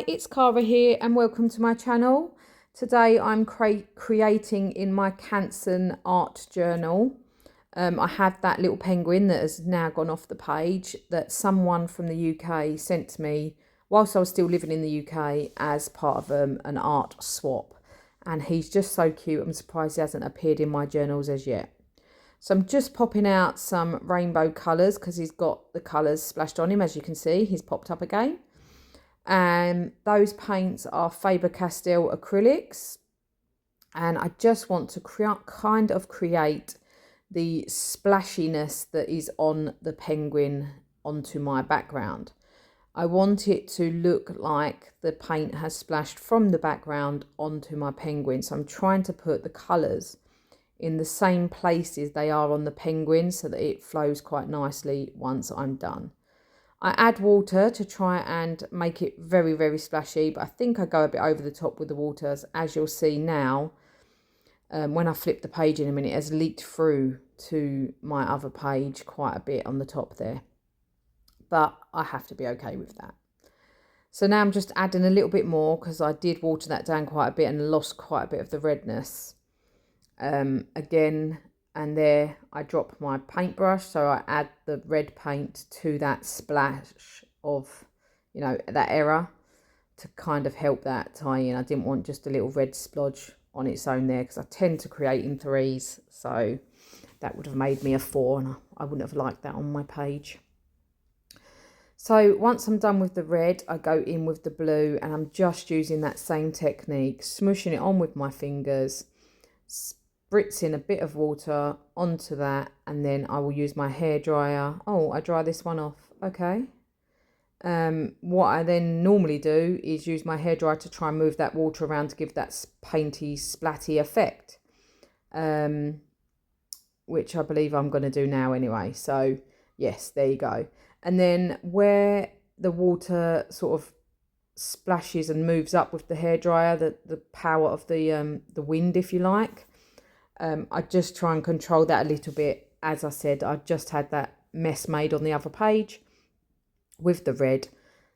Hi, it's Cara here and welcome to my channel. Today I'm creating in my Canson art journal. I have that little penguin that has now gone off the page that someone from the UK sent to me whilst I was still living in the UK as part of an art swap. And he's just so cute. I'm surprised he hasn't appeared in my journals as yet. So I'm just popping out some rainbow colours because he's got the colours splashed on him. As you can see, he's popped up again. And those paints are Faber-Castell acrylics, and I just want to kind of create the splashiness that is on the penguin onto my background. I want it to look like the paint has splashed from the background onto my penguin, so I'm trying to put the colours in the same places they are on the penguin so that it flows quite nicely once I'm done. I add water to try and make it very, very splashy, but I think I go a bit over the top with the water, as you'll see now. When I flip the page in a minute, it has leaked through to my other page quite a bit on the top there. But I have to be okay with that. So now I'm just adding a little bit more because I did water that down quite a bit and lost quite a bit of the redness. Again, and there I drop my paintbrush, so I add the red paint to that splash of, you know, that error to kind of help that tie in. I didn't want just a little red splodge on its own there because I tend to create in threes, so that would have made me a 4 and I wouldn't have liked that on my page. So once I'm done with the red, I go in with the blue and I'm just using that same technique, smooshing it on with my fingers, spritzing a bit of water onto that, and then I will use my hairdryer. Oh, I dry this one off. Okay. What I then normally do is use my hairdryer to try and move that water around to give that painty, splatty effect, which I believe I'm going to do now anyway. So yes, there you go. And then where the water sort of splashes and moves up with the hairdryer, the power of the wind, if you like, I just try and control that a little bit. As I said, I just had that mess made on the other page with the red,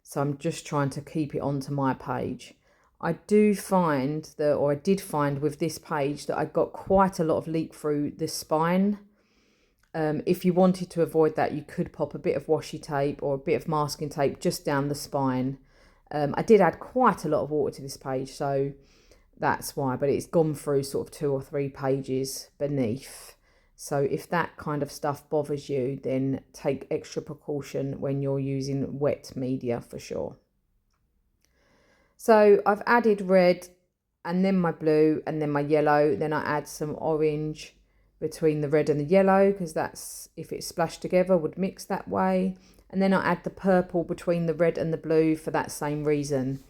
so I'm just trying to keep it onto my page. I do find that, or I did find with this page, that I got quite a lot of leak through the spine. If you wanted to avoid that, you could pop a bit of washi tape or a bit of masking tape just down the spine. I did add quite a lot of water to this page, so that's why, but it's gone through sort of 2 or 3 pages beneath. So if that kind of stuff bothers you, then take extra precaution when you're using wet media for sure. So I've added red and then my blue and then my yellow. Then I add some orange between the red and the yellow because that's, if it's splashed together, would mix that way. And then I add the purple between the red and the blue for that same reason.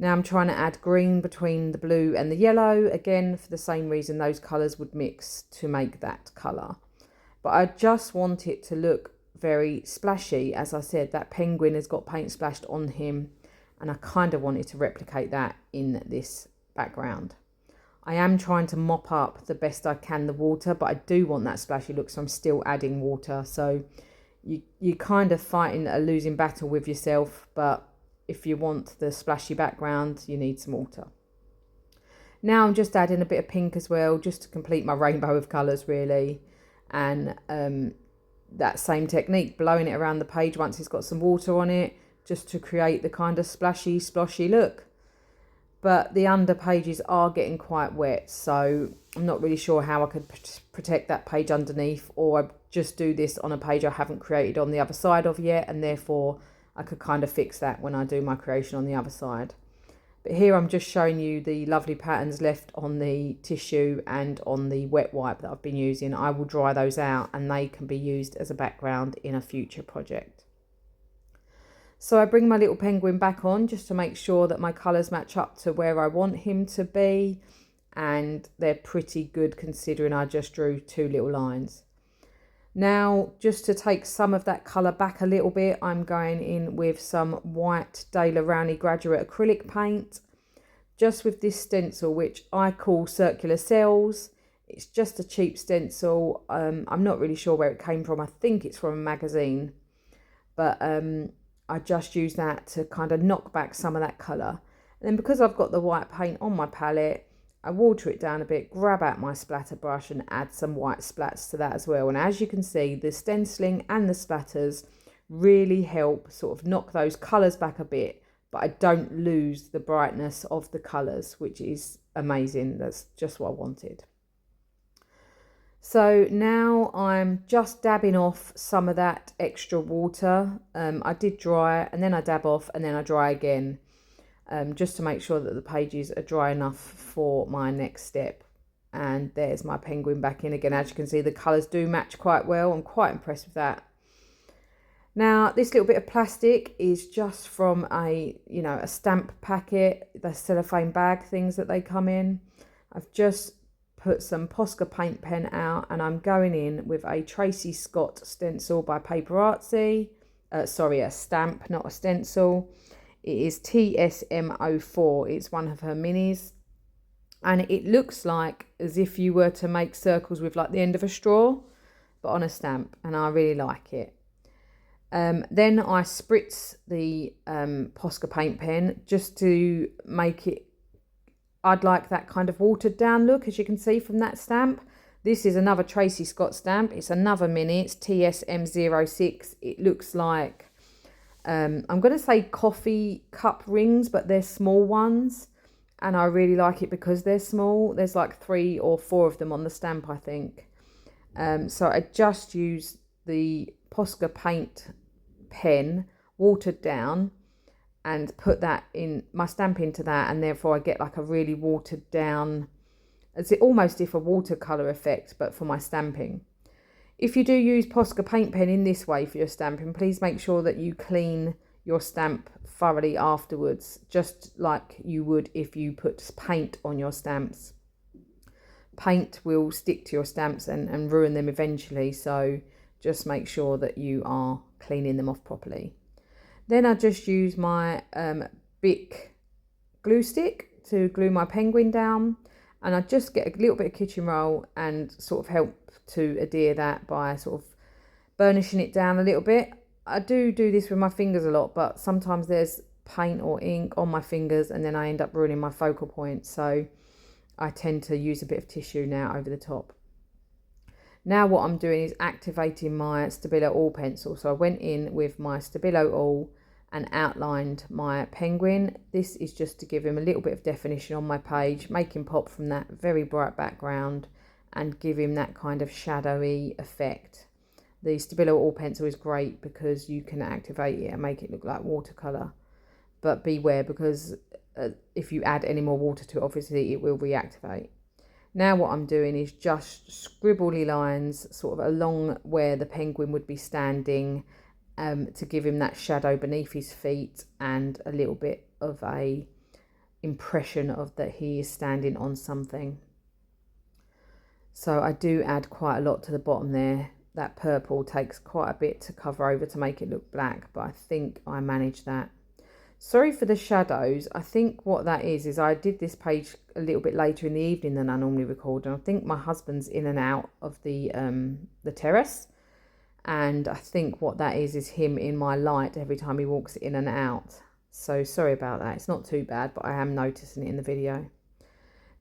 Now I'm trying to add green between the blue and the yellow, again for the same reason those colours would mix to make that colour. But I just want it to look very splashy. As I said, that penguin has got paint splashed on him and I kind of wanted to replicate that in this background. I am trying to mop up the best I can the water, but I do want that splashy look, so I'm still adding water. So you're kind of fighting a losing battle with yourself, but if you want the splashy background, you need some water. Now I'm just adding a bit of pink as well, just to complete my rainbow of colours really. And that same technique, blowing it around the page once it's got some water on it, just to create the kind of splashy, sploshy look. But the under pages are getting quite wet, so I'm not really sure how I could protect that page underneath, or I just do this on a page I haven't created on the other side of yet, and therefore I could kind of fix that when I do my creation on the other side. But here I'm just showing you the lovely patterns left on the tissue and on the wet wipe that I've been using. I will dry those out and they can be used as a background in a future project. So I bring my little penguin back on just to make sure that my colours match up to where I want him to be. And they're pretty good considering I just drew 2 little lines. Now, just to take some of that colour back a little bit, I'm going in with some white Rowney graduate acrylic paint, just with this stencil, which I call Stencil Cells. It's just a cheap stencil. I'm not really sure where it came from. I think it's from a magazine, but I just use that to kind of knock back some of that colour. And then because I've got the white paint on my palette, I water it down a bit, grab out my splatter brush and add some white splats to that as well. And as you can see, the stenciling and the splatters really help sort of knock those colours back a bit, but I don't lose the brightness of the colours, which is amazing. That's just what I wanted. So now I'm just dabbing off some of that extra water. I did dry and then I dab off and then I dry again, just to make sure that the pages are dry enough for my next step. And there's my penguin back in again. As you can see, the colours do match quite well. I'm quite impressed with that. Now, this little bit of plastic is just from a stamp packet, the cellophane bag things that they come in. I've just put some Posca Paint Pen out and I'm going in with a Tracy Scott stencil by Artsy. Sorry, a stamp, not a stencil. It is TSM04. It's one of her minis. And it looks like as if you were to make circles with like the end of a straw, but on a stamp. And I really like it. Then I spritz the Posca Paint Pen just to make it, I'd like that kind of watered down look, as you can see from that stamp. This is another Tracy Scott stamp. It's another mini. It's TSM06. It looks like, I'm going to say coffee cup rings, but they're small ones. And I really like it because they're small. There's like 3 or 4 of them on the stamp, I think. So I just use the Posca Paint Pen, watered down, and put that in my stamp into that, and therefore I get like a really watered down, it's almost if a watercolour effect, but for my stamping. If you do use Posca Paint Pen in this way for your stamping, please make sure that you clean your stamp thoroughly afterwards, just like you would if you put paint on your stamps. Paint will stick to your stamps and ruin them eventually, so just make sure that you are cleaning them off properly. Then I just use my Bic glue stick to glue my penguin down, and I just get a little bit of kitchen roll and sort of help to adhere that by sort of burnishing it down a little bit. I do this with my fingers a lot, but sometimes there's paint or ink on my fingers and then I end up ruining my focal point, so I tend to use a bit of tissue now over the top. Now what I'm doing is activating my Stabilo All Pencil. So I went in with my Stabilo All and outlined my penguin. This is just to give him a little bit of definition on my page, make him pop from that very bright background and give him that kind of shadowy effect. The Stabilo All Pencil is great because you can activate it and make it look like watercolour. But beware, because if you add any more water to it, obviously it will reactivate. Now what I'm doing is just scribbly lines sort of along where the penguin would be standing, to give him that shadow beneath his feet and a little bit of a impression of that he is standing on something. So I do add quite a lot to the bottom there. That purple takes quite a bit to cover over to make it look black, but I think I managed that. Sorry for the shadows. I think what that is I did this page a little bit later in the evening than I normally record, and I think my husband's in and out of the terrace, and I think what that is him in my light every time he walks in and out. So sorry about that. It's not too bad, but I am noticing it in the video.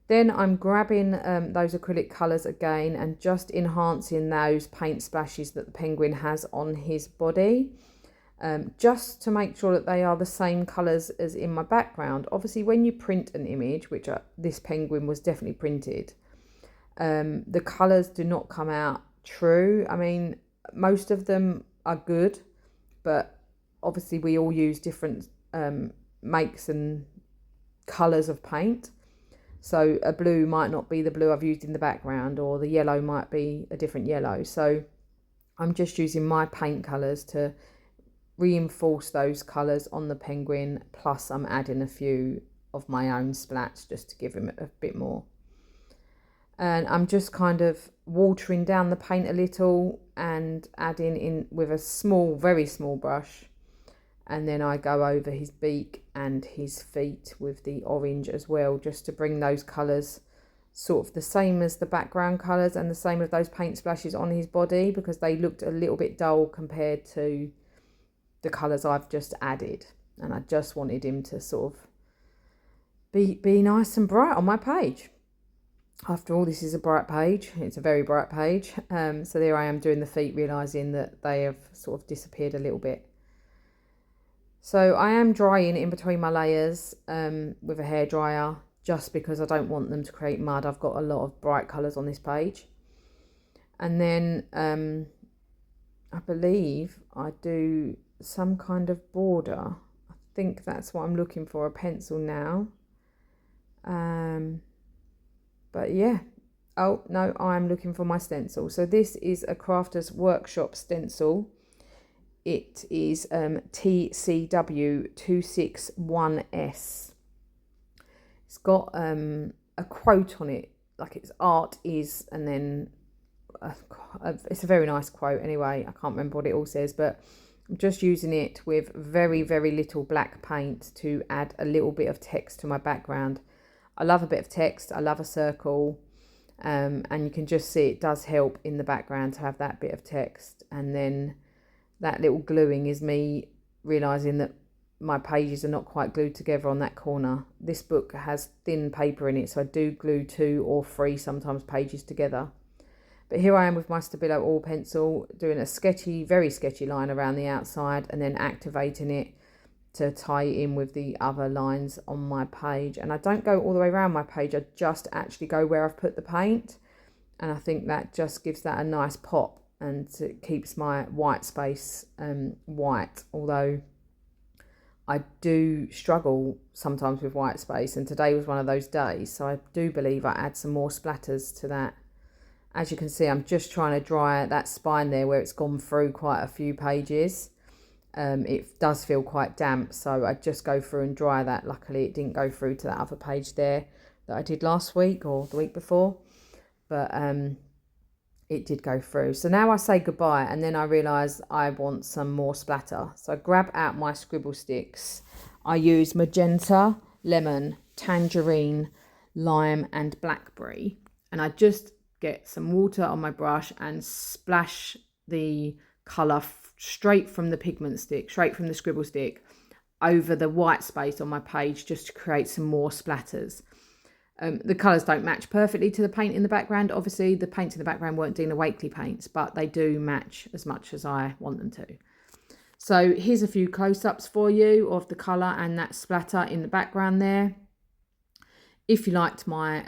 Then I'm grabbing those acrylic colours again and just enhancing those paint splashes that the penguin has on his body. Just to make sure that they are the same colours as in my background. Obviously, when you print an image, which this penguin was definitely printed, the colours do not come out true. I mean, most of them are good, but obviously we all use different makes and colours of paint. So a blue might not be the blue I've used in the background, or the yellow might be a different yellow. So I'm just using my paint colours to reinforce those colours on the penguin, plus I'm adding a few of my own splats just to give him a bit more. And I'm just kind of watering down the paint a little and adding in with a small, very small brush, and then I go over his beak and his feet with the orange as well, just to bring those colours sort of the same as the background colours and the same as those paint splashes on his body, because they looked a little bit dull compared to the colours I've just added. And I just wanted him to sort of be nice and bright on my page. After all, this is a bright page. It's a very bright page. So there I am doing the feet, realising that they have sort of disappeared a little bit. So I am drying in between my layers with a hairdryer, just because I don't want them to create mud. I've got a lot of bright colours on this page. And then I believe I do some kind of border. I think that's what I'm looking for, a pencil now. But yeah, oh no, I'm looking for my stencil. So this is a Crafter's Workshop stencil. It is TCW261S. It's got a quote on it, like it's art is, and then it's a very nice quote anyway. I can't remember what it all says, but I'm just using it with very, very little black paint to add a little bit of text to my background. I love a bit of text. I love a circle. And you can just see it does help in the background to have that bit of text. And then that little gluing is me realising that my pages are not quite glued together on that corner. This book has thin paper in it, so I do glue 2 or 3 sometimes pages together. But here I am with my Stabilo All Pencil, doing a sketchy, very sketchy line around the outside and then activating it to tie it in with the other lines on my page. And I don't go all the way around my page, I just actually go where I've put the paint. And I think that just gives that a nice pop, and it keeps my white space white, although I do struggle sometimes with white space, and today was one of those days, so I do believe I add some more splatters to that. As you can see, I'm just trying to dry that spine there where it's gone through quite a few pages. It does feel quite damp, so I just go through and dry that. Luckily it didn't go through to that other page there that I did last week or the week before, but it did go through. So now I say goodbye, and then I realise I want some more splatter. So I grab out my scribble sticks. I use Magenta, Lemon, Tangerine, Lime and Blackberry. And I just get some water on my brush and splash the colour straight from the pigment stick, straight from the scribble stick, over the white space on my page, just to create some more splatters. The colours don't match perfectly to the paint in the background. Obviously, the paints in the background weren't Dina Wakley paints, but they do match as much as I want them to. So here's a few close-ups for you of the colour and that splatter in the background there. If you liked my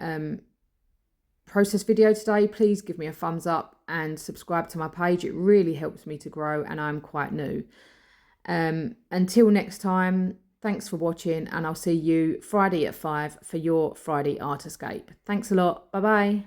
process video today, please give me a thumbs up and subscribe to my page. It really helps me to grow, and I'm quite new. Until next time, thanks for watching, and I'll see you Friday at 5 for your Friday art escape. Thanks a lot. Bye bye.